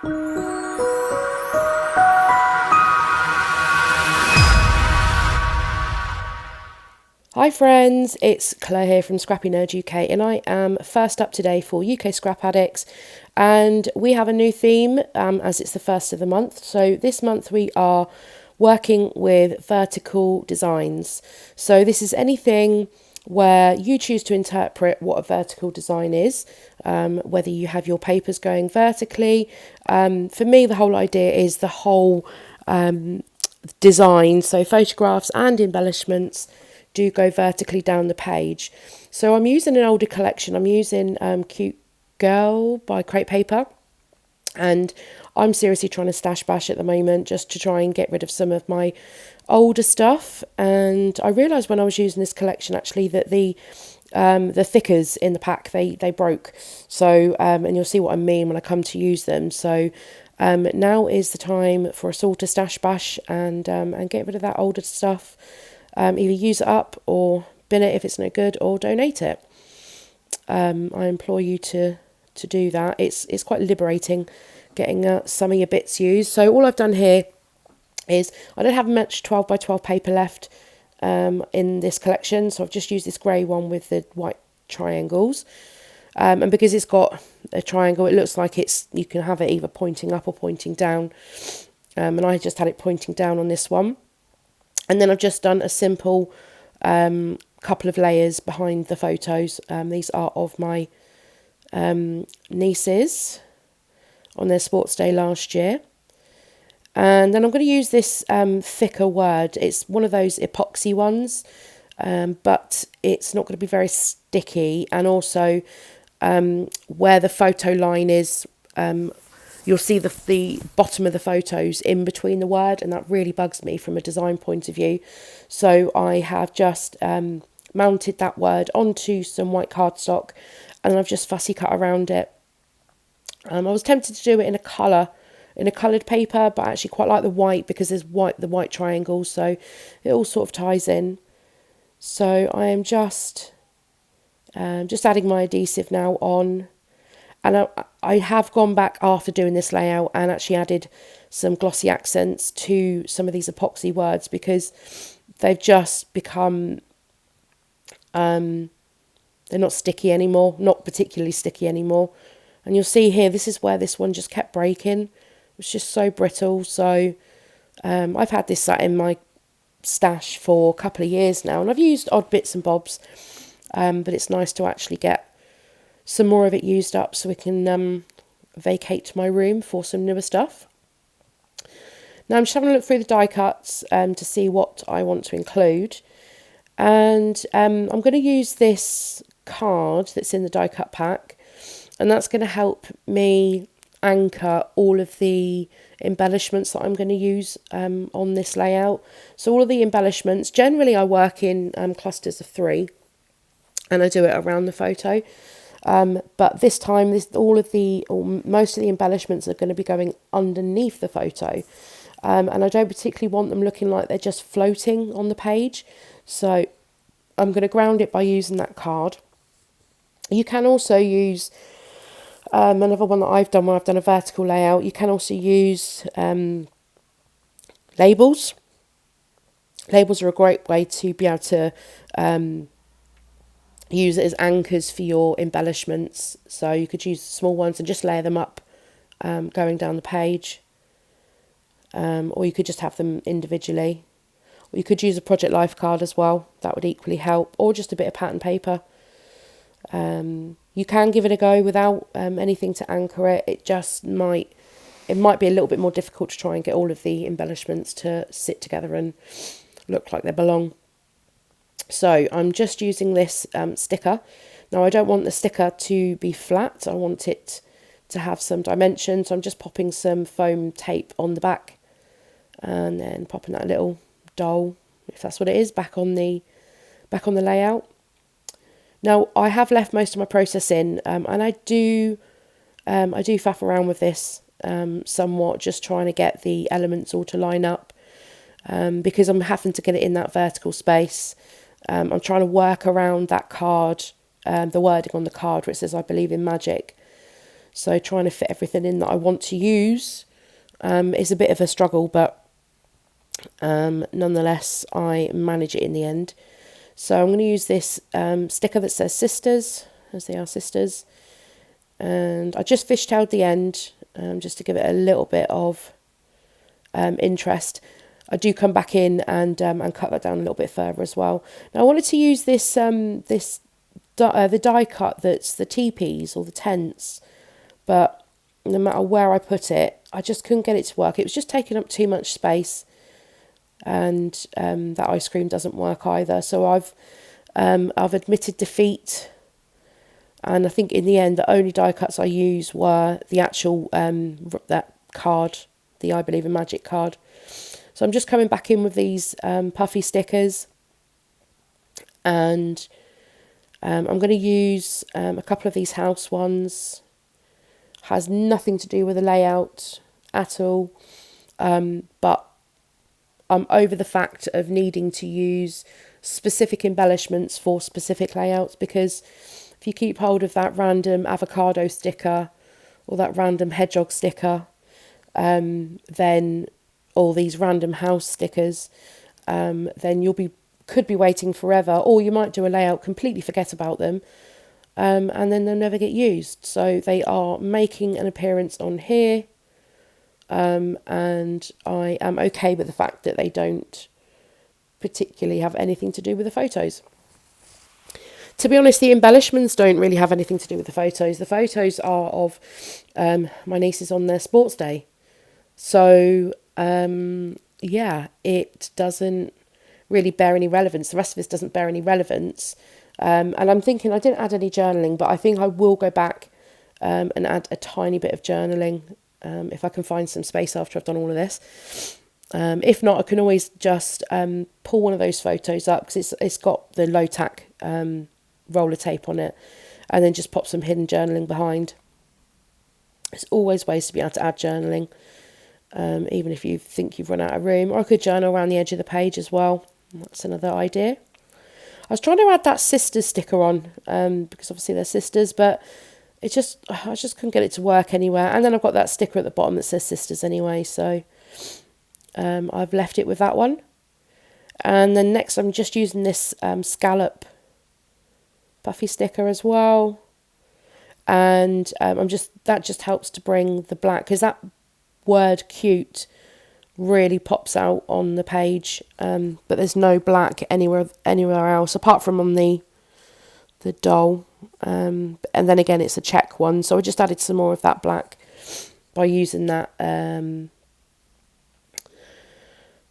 Hi friends, it's Claire here from ScrappyNerdUK, and I am first up today for UK Scrap Addicts, and we have a new theme as it's the first of the month. So this month we are working with vertical designs. So this is anything where you choose to interpret what a vertical design is, whether you have your papers going vertically. For me, the whole idea is the whole design, so photographs and embellishments do go vertically down the page. So I'm using an older collection. I'm using Cute Girl by Crate Paper, and I'm seriously trying to stash bash at the moment just to try and get rid of some of my older stuff. And I realised when I was using this collection actually that the thickers in the pack they broke. So and you'll see what I mean when I come to use them. So now is the time for us all to stash bash and get rid of that older stuff. Either use it up or bin it if it's no good, or donate it. I implore you to do that. It's quite liberating getting some of your bits used. So all I've done here is I don't have much 12 by 12 paper left in this collection, so I've just used this grey one with the white triangles. And because it's got a triangle, it looks like you can have it either pointing up or pointing down. And I just had it pointing down on this one. And then I've just done a simple couple of layers behind the photos. These are of my nieces on their sports day last year. And then I'm going to use this thicker word. It's one of those epoxy ones, but it's not going to be very sticky. And also where the photo line is, you'll see the bottom of the photos in between the word, and that really bugs me from a design point of view. So I have just mounted that word onto some white cardstock, and I've just fussy cut around it. I was tempted to do it in a coloured paper, but I actually quite like the white because there's the white triangles, so it all sort of ties in. So I am just adding my adhesive now on. And I have gone back after doing this layout and actually added some glossy accents to some of these epoxy words because they've just become, they're not sticky anymore, not particularly sticky anymore. And you'll see here, this is where this one just kept breaking. It's just so brittle. So I've had this sat in my stash for a couple of years now, and I've used odd bits and bobs, but it's nice to actually get some more of it used up so we can vacate my room for some newer stuff. Now I'm just having a look through the die cuts to see what I want to include, and I'm going to use this card that's in the die cut pack, and that's going to help me anchor all of the embellishments that I'm going to use on this layout. So all of the embellishments, generally I work in clusters of 3, and I do it around the photo. But this time, most of the embellishments are going to be going underneath the photo. And I don't particularly want them looking like they're just floating on the page. So I'm going to ground it by using that card. You can also use another one that I've done when I've done a vertical layout. You can also use labels. Labels are a great way to be able to use it as anchors for your embellishments. So you could use small ones and just layer them up going down the page, or you could just have them individually, or you could use a project life card as well. That would equally help, or just a bit of pattern paper. You can give it a go without anything to anchor it. It might be a little bit more difficult to try and get all of the embellishments to sit together and look like they belong. So I'm just using this sticker. Now I don't want the sticker to be flat. I want it to have some dimension. So I'm just popping some foam tape on the back and then popping that little doll, if that's what it is, back on the layout. Now I have left most of my process in, and I do faff around with this somewhat, just trying to get the elements all to line up, because I'm having to get it in that vertical space. I'm trying to work around that card, the wording on the card where it says I believe in magic. So trying to fit everything in that I want to use is a bit of a struggle, but nonetheless I manage it in the end. So I'm going to use this sticker that says sisters, as they are sisters, and I just fishtailed the end just to give it a little bit of interest. I do come back in and cut that down a little bit further as well. Now I wanted to use this the die cut that's the teepees or the tents, but no matter where I put it, I just couldn't get it to work. It was just taking up too much space, and that ice cream doesn't work either. So I've admitted defeat, and I think in the end the only die cuts I used were the actual that card, the I Believe in Magic card. So I'm just coming back in with these puffy stickers, and I'm going to use a couple of these house ones. Has nothing to do with the layout at all, but I'm over the fact of needing to use specific embellishments for specific layouts, because if you keep hold of that random avocado sticker or that random hedgehog sticker, then all these random house stickers, then could be waiting forever, or you might do a layout, completely forget about them, and then they'll never get used. So they are making an appearance on here, and I am okay with the fact that they don't particularly have anything to do with the photos. To be honest, the embellishments don't really have anything to do with the photos. The photos are of my nieces on their sports day. So, yeah, it doesn't really bear any relevance. The rest of this doesn't bear any relevance. And I'm thinking, I didn't add any journaling, but I think I will go back and add a tiny bit of journaling if I can find some space after I've done all of this. If not, I can always just pull one of those photos up, because it's got the low tack roller tape on it, and then just pop some hidden journaling behind. There's always ways to be able to add journaling, even if you think you've run out of room. Or I could journal around the edge of the page as well. That's another idea. I was trying to add that sisters sticker on, because obviously they're sisters, but I just couldn't get it to work anywhere. And then I've got that sticker at the bottom that says sisters anyway, so I've left it with that one. And then next I'm just using this scallop puffy sticker as well, and that just helps to bring the black, because that word cute really pops out on the page, but there's no black anywhere else apart from on the doll, and then again it's a check one, so I just added some more of that black by using that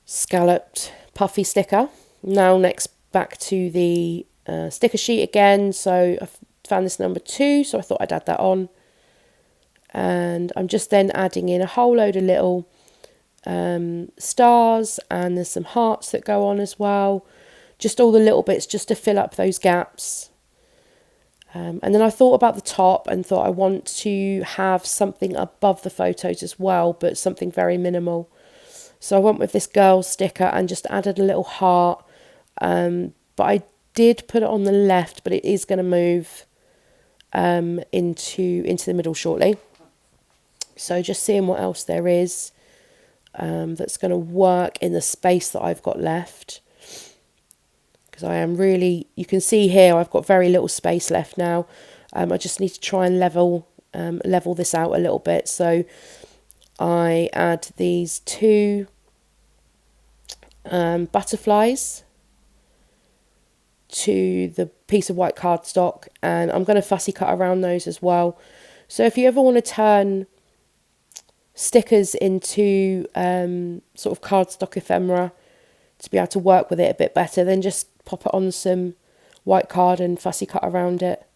scalloped puffy sticker. Now next, back to the sticker sheet again. So I found this number 2, so I thought I'd add that on, and I'm just then adding in a whole load of little stars, and there's some hearts that go on as well, just all the little bits just to fill up those gaps. And then I thought about the top and thought I want to have something above the photos as well, but something very minimal. So I went with this girl sticker and just added a little heart, but I did put it on the left, but it is going to move into the middle shortly. So just seeing what else there is that's going to work in the space that I've got left, because I am really, you can see here I've got very little space left now. I just need to try and level this out a little bit. So I add these 2 butterflies to the piece of white cardstock, and I'm going to fussy cut around those as well. So if you ever want to turn stickers into sort of cardstock ephemera to be able to work with it a bit better, then just pop it on some white card and fussy cut around it.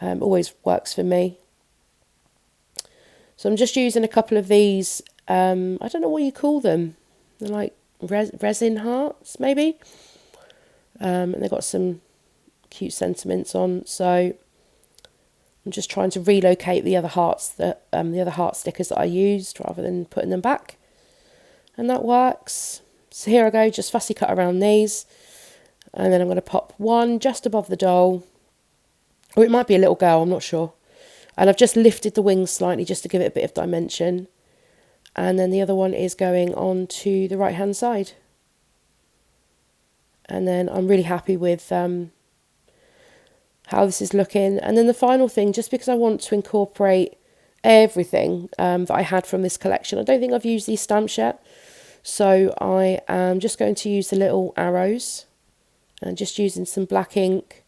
Always works for me. So I'm just using a couple of these, I don't know what you call them, they're like resin hearts maybe, and they've got some cute sentiments on, so I'm just trying to relocate the other hearts, the other heart stickers that I used, rather than putting them back, and that works. So here I go, just fussy cut around these, and then I'm going to pop one just above the doll, or it might be a little girl, I'm not sure. And I've just lifted the wings slightly just to give it a bit of dimension. And then the other one is going on to the right hand side. And then I'm really happy with how this is looking. And then the final thing, just because I want to incorporate everything that I had from this collection, I don't think I've used these stamps yet. So I am just going to use the little arrows and just using some black ink.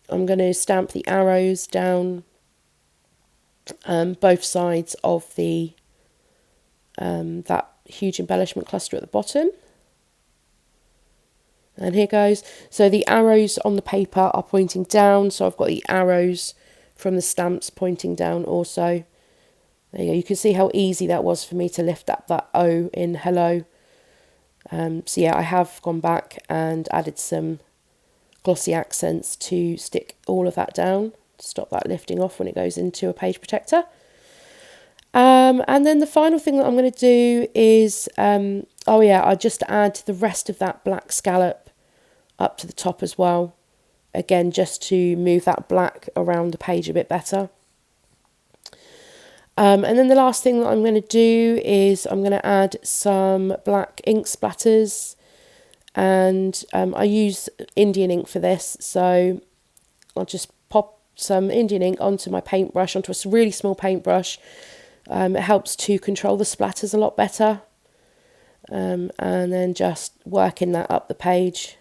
I'm going to stamp the arrows down both sides of the that huge embellishment cluster at the bottom. And here goes. So the arrows on the paper are pointing down, so I've got the arrows from the stamps pointing down also. There you go. You can see how easy that was for me to lift up that O in hello. So yeah, I have gone back and added some glossy accents to stick all of that down, to stop that lifting off when it goes into a page protector. And then the final thing that I'm going to do is, I'll just add the rest of that black scallop up to the top as well. Again, just to move that black around the page a bit better. And then the last thing that I'm going to do is I'm going to add some black ink splatters. And I use Indian ink for this, so I'll just pop some Indian ink onto my paintbrush, onto a really small paintbrush. It helps to control the splatters a lot better. And then just working that up the page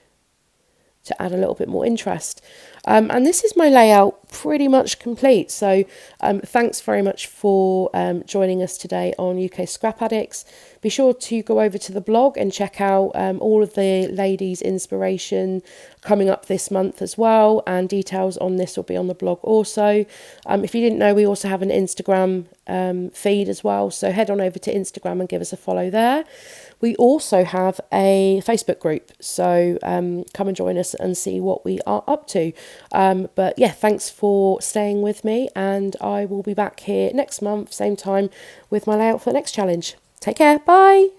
to add a little bit more interest. And this is my layout pretty much complete. So thanks very much for joining us today on UK Scrap Addicts. Be sure to go over to the blog and check out all of the ladies' inspiration coming up this month as well. And details on this will be on the blog also. If you didn't know, we also have an Instagram feed as well. So head on over to Instagram and give us a follow there. We also have a Facebook group, so come and join us and see what we are up to. But yeah, thanks for staying with me, and I will be back here next month, same time, with my layout for the next challenge. Take care, bye!